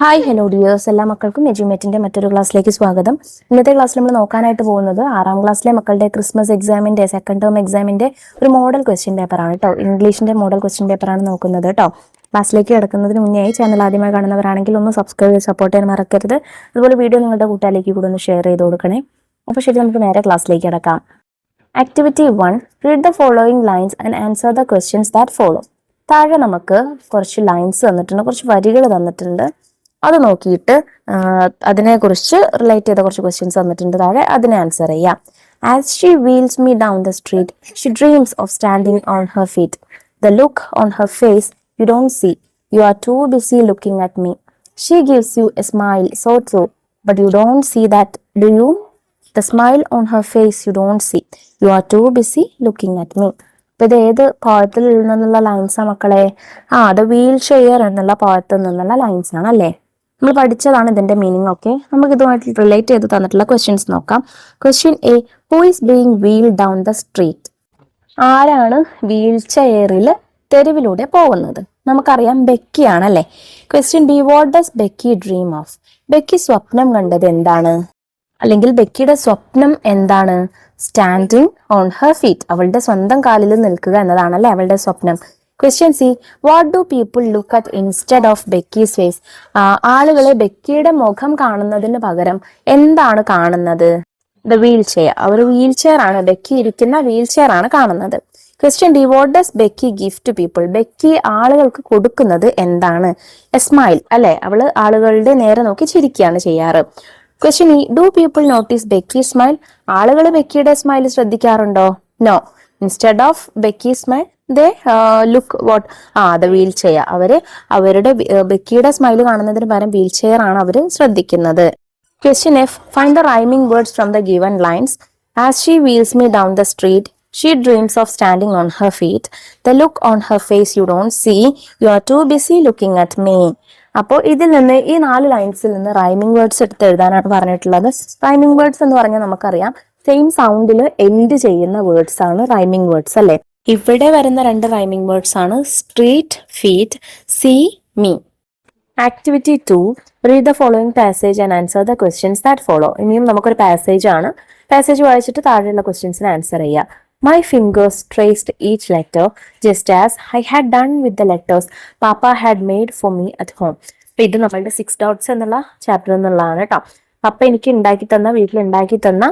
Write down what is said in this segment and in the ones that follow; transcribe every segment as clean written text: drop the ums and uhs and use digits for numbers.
Hi hello dears, എല്ലാ മക്കൾക്കും എജ്യൂമേറ്റിന്റെ മറ്റൊരു ക്ലാസ്സിലേക്ക് സ്വാഗതം. ഇന്നത്തെ ക്ലാസ്സിൽ നമ്മൾ നോക്കാനായിട്ട് പോകുന്നത് 6ാം ക്ലാസ്സിലെ മക്കളുടെ ക്രിസ്മസ് എക്സാമിന്റെ സെക്കൻഡ് ടേം എക്സാമിന്റെ ഒരു മോഡൽ ക്വസ്റ്റ്യൻ പേപ്പറാണ് കേട്ടോ. ഇംഗ്ലീഷിന്റെ മോഡൽ ക്വസ്റ്റ്യൻ പേപ്പറാണ് നോക്കുന്നത് കേട്ടോ. ക്ലാസ്സിലേക്ക് കിടക്കുന്നതിന് മുന്നേ ചാനൽ ആദ്യമായി കാണുന്നവരാണെങ്കിൽ ഒന്ന് സബ്സ്ക്രൈബ് ചെയ്ത് സപ്പോർട്ട് ചെയ്യാൻ മറക്കരുത്. അതുപോലെ വീഡിയോ നിങ്ങളുടെ കൂട്ടുകാരിലേക്ക് കൂടെ ഒന്ന് ഷെയർ ചെയ്ത് കൊടുക്കണേ. അപ്പോൾ ശരി, നമുക്ക് നേരെ ക്ലാസ്സിലേക്ക് കിടക്കാം. Activity 1, read the following lines and answer the questions that follow. താഴെ നമുക്ക് കുറച്ച് ലൈൻസ് തന്നിട്ടുണ്ട്, കുറച്ച് വരികൾ തന്നിട്ടുണ്ട്. അത് നോക്കിയിട്ട് അതിനെക്കുറിച്ച് റിലേറ്റ് ചെയ്ത കുറച്ച് ക്വസ്റ്റ്യൻസ് തന്നിട്ടുണ്ട് താഴെ, അതിനെ ആൻസർ ചെയ്യാം. As she wheels me down the street she dreams of standing on her feet. The look on her face you don't see, you are too busy looking at me. She gives you a smile so true, but you don't see that, do you? The smile on her face you don't see, you are too busy looking at me. അപ്പൊ ഇത് ഏത് പോയത്തിൽ നിന്നുള്ള ലൈൻസാ മക്കളെ? The wheelchair എന്നുള്ള പോയത്തിൽ നിന്നുള്ള lines ആണ് അല്ലേ? നമ്മൾ പഠിച്ചതാണ് ഇതിന്റെ മീനിങ്. ഒക്കെ നമുക്ക് ഇതുമായിട്ട് റിലേറ്റ് ചെയ്ത് തന്നിട്ടുള്ള ക്വസ്റ്റ്യൻസ് നോക്കാം. Question A, who is being wheel down the street? ആരാണ് വീൽ ചെയറിൽ തെരുവിലൂടെ പോകുന്നത്? നമുക്കറിയാം ബെക്കി ആണല്ലേ. Question B, what does Becky dream of? Becky സ്വപ്നം കണ്ടത് എന്താണ്? അല്ലെങ്കിൽ ബെക്കിയുടെ സ്വപ്നം എന്താണ്? സ്റ്റാൻഡിങ് ഓൺ ഹെർ ഫീറ്റ്, അവളുടെ സ്വന്തം കാലിൽ നിൽക്കുക എന്നതാണല്ലേ അവളുടെ സ്വപ്നം. Question C, what do people look at instead of Becky's face? ആളുകളെ ബെക്കിയുടെ മുഖം കാണുന്നതിന് പകരം എന്താണ് കാണുന്നത്? ദ വീൽ ചെയർ, അവർ വീൽ ചെയർ ആണ്, ബെക്കി ഇരിക്കുന്ന വീൽ ചെയർ ആണ് കാണുന്നത്. Question D, what does Becky give to people? Becky ആളുകൾക്ക് കൊടുക്കുന്നത് എന്താണ്? എ സ്മൈൽ അല്ലെ, അവള് ആളുകളുടെ നേരെ നോക്കി ചിരിക്കുകയാണ് ചെയ്യാറ്. Question E, do people notice Becky smile? ആളുകൾ ബെക്കിയുടെ സ്മൈൽ ശ്രദ്ധിക്കാറുണ്ടോ? No. Instead of Becky smile they look what? The wheelchair, അവരുടെ ബെക്കിയുടെ സ്മൈൽ കാണുന്നതിന് പകരം വീൽ ചെയർ ആണ് അവർ ശ്രദ്ധിക്കുന്നത്. Question F, find the rhyming words from the given lines. As she wheels me down the street she dreams of standing on her feet. The look on her face you don't see, you are too busy looking at me. അപ്പോൾ ഇതിൽ നിന്ന് ഈ 4 ലൈൻസിൽ നിന്ന് rhyming words എടുത്ത് എഴുതാനാണ് പറഞ്ഞിട്ടുള്ളത്. Rhyming words എന്ന് പറഞ്ഞാൽ നമുക്കറിയാം സെയിം സൗണ്ടിൽ എൻഡ് ചെയ്യുന്ന വേർഡ്സ് ആണ് റൈമിംഗ് വേർഡ്സ് അല്ലേ. ഇവിടെ വരുന്ന 2 റൈമിംഗ് വേർഡ്സ് ആണ് street, feet, see, me. Activity 2, read the following passage and answer the questions that follow. ഇനിയും നമുക്കൊരു പാസേജ് ആണ്. പാസേജ് വായിച്ചിട്ട് താഴെയുള്ള ക്വസ്റ്റ്യൻസിന് ആൻസർ ചെയ്യുക. My fingers traced each letter just as I had done with the letters Papa had made for me at home. അപ്പൊ ഇത് നമ്മളുടെ 6 dots എന്നുള്ള ചാപ്റ്റർ എന്നുള്ളതാണ് കേട്ടോ. പപ്പ എനിക്ക് വീട്ടിൽ ഉണ്ടാക്കി തന്ന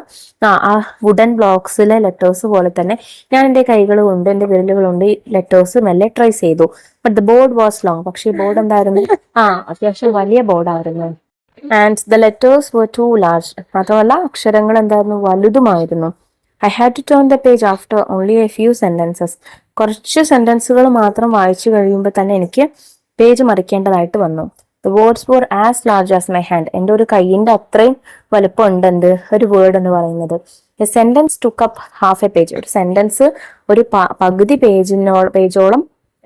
ആ വുഡൻ ബ്ലോക്സിലെ ലെറ്റേഴ്സ് പോലെ തന്നെ ഞാൻ എൻ്റെ കൈകൾ കൊണ്ട്, എൻ്റെ വിരലുകൾ കൊണ്ട് ഈ ലെറ്റേഴ്സ് മെല്ലെ ട്രേസ് ചെയ്തു. But the board was long. പക്ഷെ ഈ ബോർഡ് എന്തായിരുന്നു? അത്യാവശ്യം വലിയ ബോർഡായിരുന്നു. And the letters were too large. മാത്രമല്ല അക്ഷരങ്ങൾ എന്തായിരുന്നു? വലുതുമായിരുന്നു. I had to turn the page after only a few sentences. കുറച്ച് സെന്റൻസുകൾ മാത്രം വായിച്ചു കഴിയുമ്പോൾ തന്നെ എനിക്ക് പേജ് മറിക്കേണ്ടതായിട്ട് വന്നു. The words were as large as my hand. എൻ്റെ ഒരു കൈയിന്റെ അത്രയും വലുപ്പം ഉണ്ട് എന്ത് ഒരു വേർഡ് എന്ന് പറയുന്നത്. A sentence took up half a page. ഒരു സെന്റൻസ് ഒരു പകുതി പേജോളം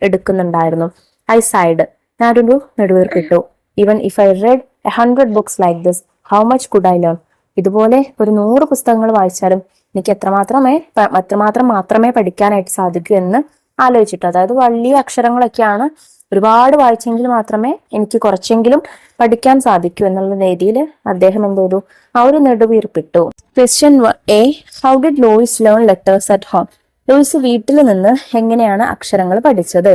എടുക്കുന്നുണ്ടായിരുന്നു. I sighed. ഞാനൊരു നെടുവീർപ്പിട്ടു. Even if I read 100 books like this, how much could I learn? ഇതുപോലെ ഒരു 100 പുസ്തകങ്ങൾ വായിച്ചാലും എനിക്ക് എത്രമാത്രം മാത്രമേ പഠിക്കാനായിട്ട് സാധിക്കൂ എന്ന് ആലോചിച്ചിട്ടു. അതായത് വലിയ അക്ഷരങ്ങളൊക്കെയാണ്, ഒരുപാട് വായിച്ചെങ്കിൽ മാത്രമേ എനിക്ക് കുറച്ചെങ്കിലും പഠിക്കാൻ സാധിക്കൂ എന്നുള്ള രീതിയിൽ അദ്ദേഹം എന്ത് ചെയ്തു? ഒരു നെടുവീർപ്പിട്ടു. Question A, how did Louis learn letters at home? Louis വീട്ടിൽ നിന്ന് എങ്ങനെയാണ് അക്ഷരങ്ങൾ പഠിച്ചത്?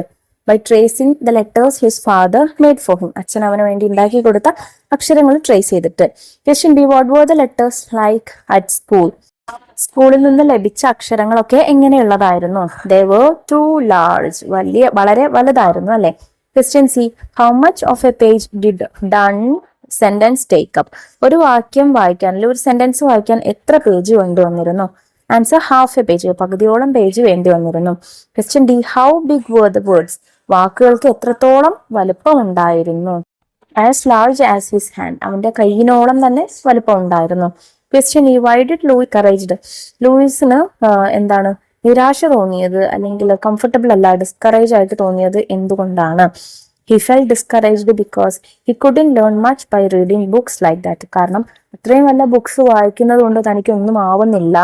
By tracing the letters his father made for him. അച്ഛൻ അവന് വേണ്ടി ഉണ്ടാക്കി കൊടുത്ത അക്ഷരങ്ങൾ ട്രേസ് ചെയ്തിട്ട്. Question B, what were the letters like at school? സ്കൂളിൽ നിന്ന് ലഭിച്ച അക്ഷരങ്ങളൊക്കെ എങ്ങനെയുള്ളതായിരുന്നു? ദേ വർ ടു ലാർജ്. വളരെ വലുതായിരുന്നു അല്ലെ. Question C, how much of A page did done sentence take up? ഒരു വാക്യം വായിക്കാൻ അല്ലെങ്കിൽ ഒരു സെന്റൻസ് വായിക്കാൻ എത്ര പേജ് വേണ്ടി വന്നിരുന്നു? ആൻസർ, ഹാഫ് എ പേജ്, പകുതിയോളം പേജ് വേണ്ടി വന്നിരുന്നു. Question D, how big were the words? വാക്കുകൾക്ക് എത്രത്തോളം വലുപ്പം ഉണ്ടായിരുന്നു? As large as his hand. അവന്റെ കൈയിനോളം തന്നെ വലുപ്പം ഉണ്ടായിരുന്നു. Question E, why did Louis couraged? ലൂയിസിന് എന്താണ് നിരാശ തോന്നിയത് അല്ലെങ്കിൽ കംഫർട്ടബിൾ അല്ല, ഡിസ്കറേജ് ആയിട്ട് തോന്നിയത് എന്തുകൊണ്ടാണ്? He fell discouraged because he couldn't learn much by reading books like that. കാരണം അത്രയും നല്ല ബുക്സ് വായിക്കുന്നത് കൊണ്ട് തനിക്ക് ഒന്നും ആവുന്നില്ല,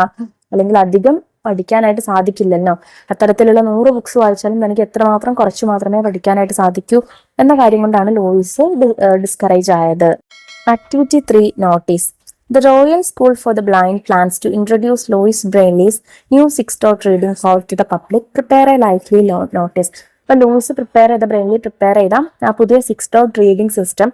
അല്ലെങ്കിൽ അധികം പഠിക്കാനായിട്ട് സാധിക്കില്ലല്ലോ. അത്തരത്തിലുള്ള 100 ബുക്സ് വായിച്ചാലും തനിക്ക് എത്രമാത്രം കുറച്ചു മാത്രമേ പഠിക്കാനായിട്ട് സാധിക്കൂ എന്ന കാര്യം കൊണ്ടാണ് ലൂയിസ് ഡിസ്കറേജ് ആയത്. Activity 3 notice. The Royal School for the Blind plans to introduce Louis Brailley's new 6-dot reading hall to the public. Prepare a lively notice. അപ്പൊ ലൂയിസ് ബ്രെയിൻലി പ്രിപ്പയർ ചെയ്ത ആ പുതിയ 6-dot റീഡിംഗ് സിസ്റ്റം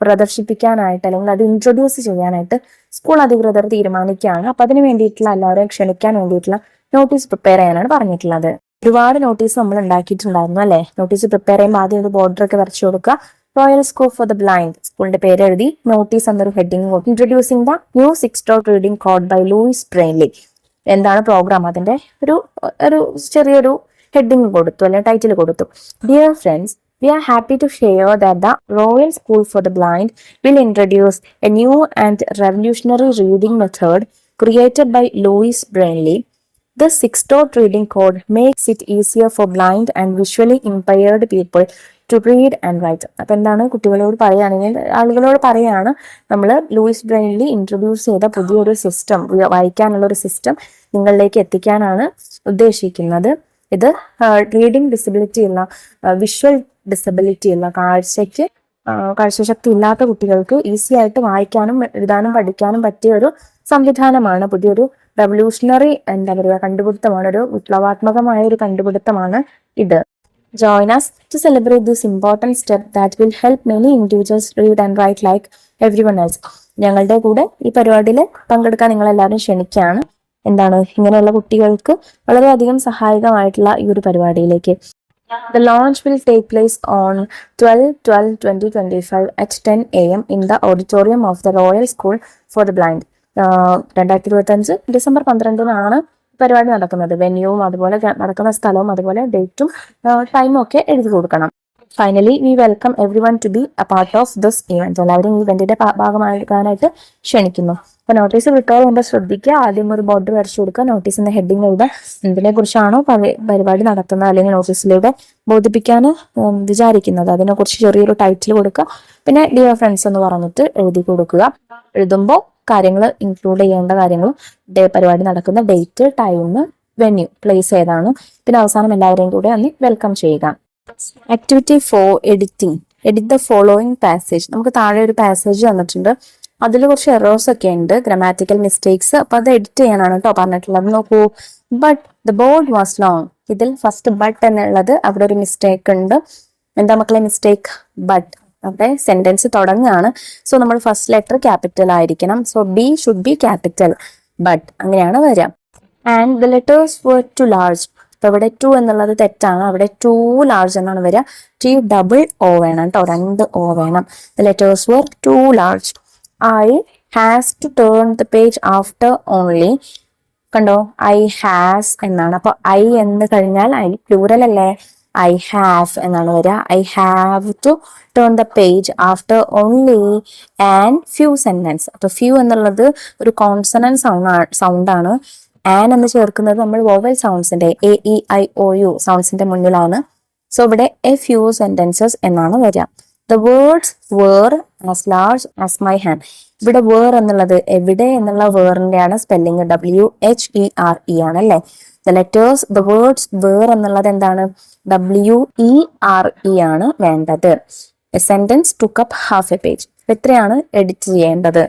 പ്രദർശിപ്പിക്കാനായിട്ട് അല്ലെങ്കിൽ അത് introduce ചെയ്യാനായിട്ട് school അധികൃതർ തീരുമാനിക്കുകയാണ്. അപ്പൊ അതിന് വേണ്ടിയിട്ടുള്ള എല്ലാവരെയും ക്ഷണിക്കാൻ വേണ്ടിയിട്ടുള്ള നോട്ടീസ് പ്രിപ്പയർ ചെയ്യാനാണ് പറഞ്ഞിട്ടുള്ളത്. ഒരുപാട് നോട്ടീസ് നമ്മൾ ഉണ്ടാക്കിയിട്ടുണ്ടായിരുന്നു അല്ലെ. നോട്ടീസ് പ്രിപ്പയർ ചെയ്യുമ്പോൾ ആദ്യം ഒരു ബോർഡർ ഒക്കെ വരച്ചു കൊടുക്കുക. Royal School for the Blind സ്കൂളിന്റെ പേര് എഴുതി നോട്ടീസ് എന്നൊരു ഹെഡിങ് കൊടുത്തു. Introducing the new 6-dot reading code by Louis Braille. എന്താണ് പ്രോഗ്രാം, അതിന്റെ ഒരു ചെറിയൊരു ഹെഡിങ് കൊടുത്തു അല്ലെങ്കിൽ ടൈറ്റിൽ കൊടുത്തു. Dear friends, we are happy to share that the Royal School for the Blind will introduce a new and revolutionary reading method created by Louis Brainley. The 6-dot reading code makes it easier for blind and visually impaired people to read and write. അപ്പൊ എന്താണ് കുട്ടികളോട് പറയുകയാണെങ്കിൽ ആളുകളോട് പറയാണ് നമ്മൾ Luis ബ്രെയിൻലി introduce ചെയ്ത പുതിയൊരു system, വായിക്കാനുള്ള ഒരു സിസ്റ്റം നിങ്ങളിലേക്ക് എത്തിക്കാനാണ് ഉദ്ദേശിക്കുന്നത്. ഇത് റീഡിംഗ് ഡിസബിലിറ്റി ഉള്ള, വിഷ്വൽ ഡിസബിലിറ്റി ഉള്ള, കാഴ്ചശക്തി ഇല്ലാത്ത കുട്ടികൾക്ക് ഈസി ആയിട്ട് വായിക്കാനും എഴുതാനും പഠിക്കാനും പറ്റിയ ഒരു സംവിധാനമാണ്. പുതിയൊരു റെവല്യൂഷണറി കണ്ടുപിടുത്തമാണ്, ഒരു വിപ്ലവാത്മകമായ ഒരു കണ്ടുപിടുത്തമാണ് ഇത്. Join us to celebrate this important step that will help many individuals read and write like everyone else. ഞങ്ങളുടെ കൂടെ ഈ പരിപാടിയിൽ പങ്കെടുക്കാൻ നിങ്ങളെല്ലാവരും ക്ഷണിക്കുകയാണ്. ഇങ്ങനെയുള്ള കുട്ടികൾക്ക് വളരെയധികം സഹായകമായിട്ടുള്ള ഈ ഒരു പരിപാടിയിലേക്ക്. The launch will take place on 12/12/2025 at 10 AM in the auditorium of the Royal School for the Blind. 2025 December 12 പരിപാടി നടക്കുന്നത്. വെന്യൂവും അതുപോലെ നടക്കുന്ന സ്ഥലവും അതുപോലെ ഡേറ്റും ടൈമും ഒക്കെ എഴുതി കൊടുക്കണം. Finally we welcome every one two B A part of this event. എല്ലാവരും ഈ ഇവന്റിന്റെ ഭാഗമാകാനായിട്ട് ക്ഷണിക്കുന്നു. അപ്പൊ നോട്ടീസ് പ്രിപ്പയർ ചെയ്യുമ്പോൾ ശ്രദ്ധിക്കുക. ആദ്യം ഒരു ബോർഡർ വരച്ചു കൊടുക്കുക. നോട്ടീസിന്റെ ഹെഡിങ് എഴുതുക. എന്തിനെ കുറിച്ചാണോ പരിപാടി നടത്തുന്നത് അല്ലെങ്കിൽ നോട്ടീസിലൂടെ ബോധിപ്പിക്കാൻ വിചാരിക്കുന്നത് അതിനെക്കുറിച്ച് ചെറിയൊരു ടൈറ്റിൽ കൊടുക്കുക. പിന്നെ ഡിയർ ഫ്രണ്ട്സ് എന്ന് പറഞ്ഞിട്ട് എഴുതി കൊടുക്കുക. എഴുതുമ്പോൾ കാര്യങ്ങൾ ഇൻക്ലൂഡ് ചെയ്യേണ്ട കാര്യങ്ങൾ, പരിപാടി നടക്കുന്ന ഡേറ്റ്, ടൈം, വെന്യൂ, പ്ലേസ് ഏതാണ്. പിന്നെ അവസാനം എല്ലാവരെയും കൂടെ ഒന്ന് വെൽക്കം ചെയ്യുക. Activity 4 editing. Edit the following passage. നമുക്ക് താഴെ ഒരു പാസേജ് തന്നിട്ടുണ്ട്. അതിൽ കുറച്ച് എറേഴ്സ് ഒക്കെ ഉണ്ട്, ഗ്രാമാറ്റിക്കൽ മിസ്റ്റേക്സ്. അപ്പൊ അത് എഡിറ്റ് ചെയ്യാനാണ് കേട്ടോ പറഞ്ഞിട്ടുള്ളത്. നോക്കൂ. But the board was long. ഇതിൽ ഫസ്റ്റ് ബട്ട് എന്നുള്ളത് അവിടെ ഒരു മിസ്റ്റേക്ക് ഉണ്ട്. എന്താ മക്കളെ മിസ്റ്റേക്ക്? ബട്ട്. അവിടെ സെന്റൻസ് തുടങ്ങുകയാണ്. സോ നമ്മൾ ഫസ്റ്റ് ലെറ്റർ ക്യാപിറ്റൽ ആയിരിക്കണം. So B should be capital, but അങ്ങനെയാണ് വരിക. And the letters were too large. അപ്പൊ ഇവിടെ 2 എന്നുള്ളത് തെറ്റാണ്. അവിടെ ടു ലാർജ് എന്നാണ് വരിക. ടി ഡബിൾ ഓ വേണം കേട്ടോ, 2 ഓ വേണം. The letters were too large. I has to turn the page after only. കണ്ടോ, ഐ ഹാസ് എന്നാണ്. അപ്പൊ ഐ എന്ന് കഴിഞ്ഞാൽ ഐ പ്ലൂറൽ അല്ലേ, ഐ ഹാവ് എന്നാണ് വരിക. I have to turn the page after only and few sentence. അപ്പൊ few എന്നുള്ളത് ഒരു കോൺസണന്റ് സൗണ്ട് ആണ്. ആൻ എന്ന് ചേർക്കുന്നത് നമ്മൾ വോവൽ സൗണ്ട്സിന്റെ AEIOU സൗണ്ട്സിന്റെ മുന്നിലാണ്. സോ ഇവിടെ എ ഫ്യൂ സെന്റൻസസ് എന്നാണ് വരിക. The words were as large as my hand. ഇവിടെ വേർ എന്നുള്ളത് എവിടെ എന്നുള്ള വേറിന്റെ ആണ് സ്പെല്ലിംഗ് WHERE ആണ് അല്ലെ. The letters the words were എന്നുള്ളത് എന്താണ്? WERE ആണ് വേണ്ടത്. A sentence took up half a page. എത്രയാണ് എഡിറ്റ് ചെയ്യേണ്ടത്?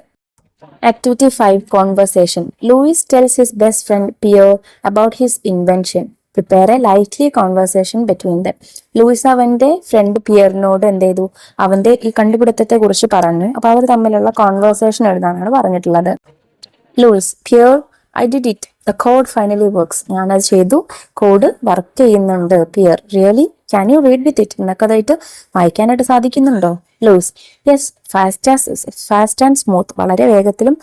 Activity 5 Conversation. Louis tells his best friend Pierre about his invention. Prepare a lively conversation between them. Louis അവന്റെ friend പിയറിനോട് എന്ത് ചെയ്തു? അവന്റെ ഈ കണ്ടുപിടുത്തത്തെ കുറിച്ച് പറഞ്ഞു. അപ്പൊ അവർ തമ്മിലുള്ള കോൺവെർസേഷൻ എഴുതാനാണ് പറഞ്ഞിട്ടുള്ളത്. Louis, Pierre, I did it. The code finally works. ഞാനത് ചെയ്തു, കോഡ് വർക്ക് ചെയ്യുന്നുണ്ട്. Pierre, really? Can you read with it? നിനക്കതായിട്ട് വായിക്കാനായിട്ട് സാധിക്കുന്നുണ്ടോ? Louis, yes, fast and smooth. വളരെ വേഗത്തിലും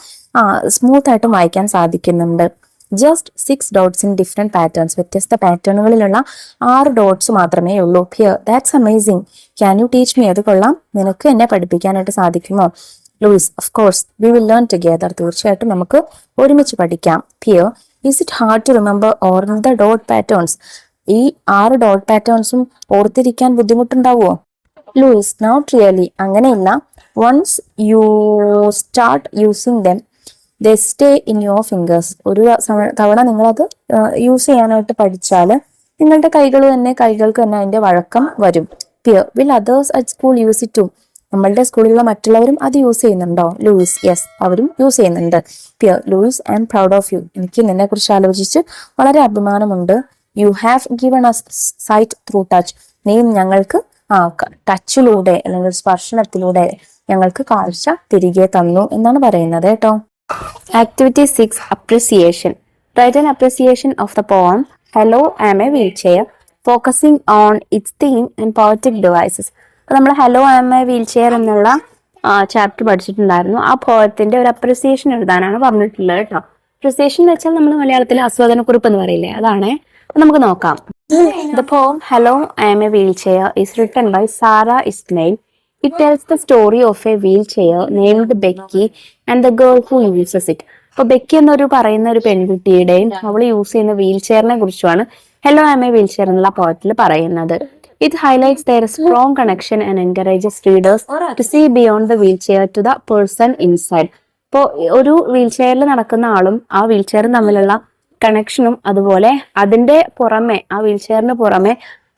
സ്മൂത്ത് ആയിട്ടും വായിക്കാൻ സാധിക്കുന്നുണ്ട്. Just 6 dots in different patterns. വ്യത്യസ്ത പാറ്റേണുകളിലുള്ള 6 ഡോട്ട്സ് മാത്രമേ ഉള്ളൂ. Here, that's amazing. Can you teach me? അത് കൊള്ളാം, നിനക്ക് എന്നെ പഠിപ്പിക്കാനായിട്ട് സാധിക്കുമോ? Louis, of course, we will learn together. തീർച്ചയായിട്ടും നമുക്ക് ഒരുമിച്ച് പഠിക്കാം. Here, is it hard to remember all the dot patterns? ഈ 6 ഡോട്ട് പാറ്റേൺസും ഓർത്തിരിക്കാൻ ബുദ്ധിമുട്ടുണ്ടാവുമോ? Louis, not really. അങ്ങനെയില്ല. Once you start using them they stay in your fingers. ഒരു തവണ നിങ്ങളത് യൂസ് ചെയ്യാനായിട്ട് പഠിച്ചാൽ നിങ്ങളുടെ കൈകൾക്ക് തന്നെ അതിന്റെ വഴക്കം വരും. Pierre will others at school use it too. നമ്മളുടെ സ്കൂളിലുള്ള മറ്റുള്ളവരും അത് യൂസ് ചെയ്യുന്നുണ്ടോ? ലൂയിസ് യെസ്, അവരും യൂസ് ചെയ്യുന്നുണ്ട്. Pierre Louis I am proud of you. എനിക്ക് നിന്നെ കുറിച്ച് ആലോചിച്ച് വളരെ അഭിമാനമുണ്ട്. You have given us sight through touch. നീ ഞങ്ങൾക്ക് ടച്ചിലൂടെ അല്ലെങ്കിൽ സ്പർശനത്തിലൂടെ ഞങ്ങൾക്ക് കാഴ്ച തിരികെ തന്നു എന്നാണ് പറയുന്നത് കേട്ടോ. Activity 6 appreciation. Write an appreciation of the poem hello I am a wheelchair focusing on its theme and poetic devices. നമ്മൾ hello I am a wheelchair എന്നുള്ള ചാപ്റ്റർ പഠിച്ചിട്ടുണ്ടായിരുന്നു. ആ പോയത്തിന്റെ ഒരു അപ്രിസിയേഷൻ എഴുതാനാണ് പറഞ്ഞിട്ടുള്ളത് കേട്ടോ. അപ്രിസിയേഷൻ എന്ന് വെച്ചാൽ നമ്മൾ മലയാളത്തിൽ ആസ്വാദനക്കുറിപ്പ് എന്ന് പറയില്ലേ, അതാണ്. നമുക്ക് നോക്കാം. The poem Hello, I am a Wheelchair is written by Sarah Ismail. It tells the story of a wheelchair named Becky and the girl who uses it. അപ്പൊ ബെക്കി എന്നൊരു പറയുന്ന ഒരു പെൺകുട്ടിയുടെയും അവൾ യൂസ് ചെയ്യുന്ന വീൽ ചെയറിനെ കുറിച്ചുമാണ് hello I M A wheelchair എന്നുള്ള പോയറ്റിൽ പറയുന്നത്. It highlights their strong connection and encourages readers to see beyond the wheelchair to the person inside. ഇപ്പോൾ ഒരു വീൽ ചെയറിൽ നടക്കുന്ന ആളും ആ വീൽ ചെയറും തമ്മിലുള്ള കണക്ഷനും അതുപോലെ അതിന്റെ പുറമെ ആ വീൽ ചെയറിന് പുറമെ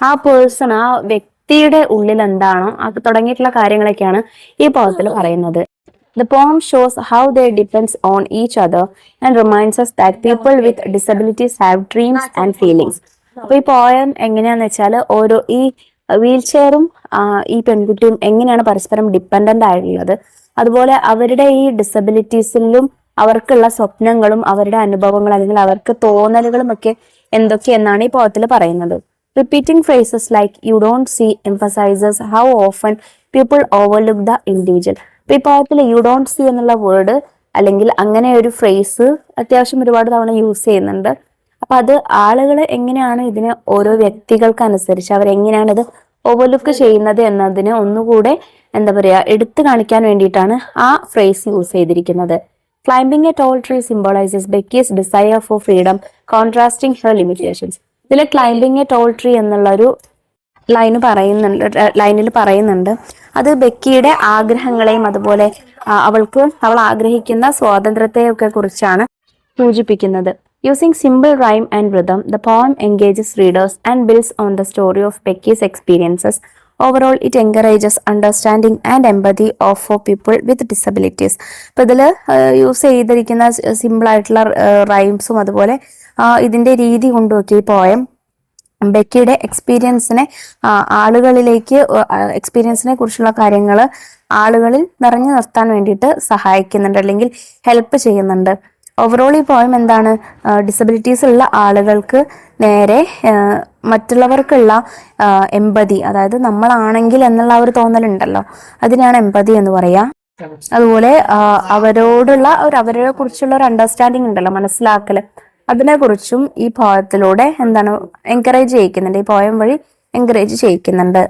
ആ പേഴ്സൺ ആ വ്യക്തിയുടെ ഉള്ളിൽ എന്താണോ അത് തുടങ്ങിയിട്ടുള്ള കാര്യങ്ങളൊക്കെയാണ് ഈ പോയത്തിൽ പറയുന്നത്. The poem shows how they depend on each other and reminds us that people with disabilities have dreams and feelings. അപ്പൊ ഈ പോയം എങ്ങനെയാന്ന് വെച്ചാൽ ഓരോ ഈ വീൽ ചെയറും ഈ പെൺകുട്ടിയും എങ്ങനെയാണ് പരസ്പരം ഡിപ്പെൻഡന്റ് ആയിട്ടുള്ളത്, അതുപോലെ അവരുടെ ഈ ഡിസബിലിറ്റീസിലും അവർക്കുള്ള സ്വപ്നങ്ങളും അവരുടെ അനുഭവങ്ങളും അല്ലെങ്കിൽ അവർക്ക് തോന്നലുകളും ഒക്കെ എന്തൊക്കെയെന്നാണ് ഈ പോയത്തിൽ പറയുന്നത്. Repeating phrases like you don't see emphasises how often people overlook the individual. ഇപ്പൊ ഈ പോയത്തിൽ യു ഡോണ്ട് സീ എന്നുള്ള വേർഡ് അല്ലെങ്കിൽ അങ്ങനെ ഒരു ഫ്രേസ് അത്യാവശ്യം ഒരുപാട് തവണ യൂസ് ചെയ്യുന്നുണ്ട്. അപ്പൊ അത് ആളുകൾ എങ്ങനെയാണ് ഇതിനെ ഓരോ വ്യക്തികൾക്കനുസരിച്ച് അവരെങ്ങനെയാണ് ഇത് ഓവർലുക്ക് ചെയ്യുന്നത് എന്നതിന് ഒന്നുകൂടെ എന്താ പറയാ എടുത്തു കാണിക്കാൻ വേണ്ടിയിട്ടാണ് ആ ഫ്രേസ് യൂസ് ചെയ്തിരിക്കുന്നത്. Climbing a tall tree symbolises Becky's desire for freedom contrasting her limitations. ഇതിൽ ക്ലൈംബിംഗ് എ ടോൾ ട്രീ എന്നുള്ളൊരു ലൈനിൽ പറയുന്നുണ്ട് അത് ബെക്കിയുടെ ആഗ്രഹങ്ങളെയും അതുപോലെ അവൾ ആഗ്രഹിക്കുന്ന സ്വാതന്ത്ര്യത്തെയൊക്കെ കുറിച്ചാണ് സൂചിപ്പിക്കുന്നത്. Using simple rhyme and rhythm, the poem engages readers and builds on the story of Becky's experiences. Overall, it encourages understanding and empathy for people with disabilities. അപ്പോൾ ഇതിൽ യൂസ് ചെയ്തിരിക്കുന്ന സിമ്പിൾ ആയിട്ടുള്ള റൈംസും അതുപോലെ ഇതിന്റെ രീതി കൊണ്ടുമൊക്കെ ഈ പോയം ബെക്കിയുടെ എക്സ്പീരിയൻസിനെ കുറിച്ചുള്ള കാര്യങ്ങൾ ആളുകളിൽ നിറഞ്ഞു നിർത്താൻ വേണ്ടിയിട്ട് സഹായിക്കുന്നുണ്ട് അല്ലെങ്കിൽ ഹെൽപ്പ് ചെയ്യുന്നുണ്ട്. ഓവറോൾ ഈ പോയം എന്താണ്, ഡിസബിലിറ്റീസ് ഉള്ള ആളുകൾക്ക് നേരെ മറ്റുള്ളവർക്കുള്ള എമ്പതി, അതായത് നമ്മളാണെങ്കിൽ എന്നുള്ള ഒരു തോന്നലുണ്ടല്ലോ, അതിനാണ് എമ്പതി എന്ന് പറയാ. അതുപോലെ അവരെ കുറിച്ചുള്ള ഒരു അണ്ടർസ്റ്റാൻഡിങ് ഉണ്ടല്ലോ, മനസ്സിലാക്കല്, അതിനെ കുറിച്ചും ഈ പോയത്തിലൂടെ എന്താണ് എൻകറേജ് ചെയ്യിക്കുന്നുണ്ട്, ഈ പോയം വഴി എൻകറേജ് ചെയ്യിക്കുന്നുണ്ട്.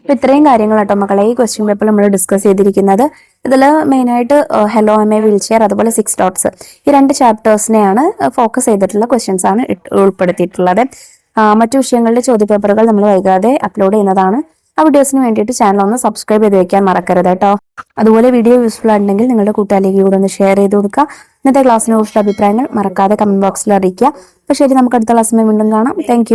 അപ്പൊ ഇത്രയും കാര്യങ്ങൾ കേട്ടോ മക്കളെ ഈ ക്വസ്റ്റ്യൻ പേപ്പറിൽ നമ്മൾ ഡിസ്കസ് ചെയ്തിരിക്കുന്നത്. ഇതിൽ മെയിനായിട്ട് hello I M A wheel chair അതുപോലെ 6 ഡോട്ട്സ് ഈ 2 ചാപ്റ്റേഴ്സിനെയാണ് ഫോക്കസ് ചെയ്തിട്ടുള്ള ക്വസ്റ്റ്യൻസ് ആണ് ഉൾപ്പെടുത്തിയിട്ടുള്ളത്. മറ്റു വിഷയങ്ങളുടെ ചോദ്യപേപ്പറുകൾ നമ്മൾ വൈകാതെ അപ്ലോഡ് ചെയ്യുന്നതാണ്. ആ വീഡിയോസിന് വേണ്ടിയിട്ട് ചാനൽ ഒന്ന് സബ്സ്ക്രൈബ് ചെയ്ത് വെക്കാൻ മറക്കരുത് കേട്ടോ. അതുപോലെ വീഡിയോ യൂസ്ഫുൾ ആയിട്ടുണ്ടെങ്കിൽ നിങ്ങളുടെ കൂട്ടുകാരിലേക്ക് കൂടെ ഒന്ന് ഷെയർ ചെയ്ത് കൊടുക്കുക. ഇന്നത്തെ ക്ലാസ്സിനെ കുറിച്ചുള്ള അഭിപ്രായങ്ങൾ മറക്കാതെ കമന്റ് ബോക്സിൽ അറിയിക്കുക. അപ്പൊ ശരി, നമുക്ക് അടുത്ത ക്ലാസ്സിൽ വീണ്ടും കാണാം. താങ്ക്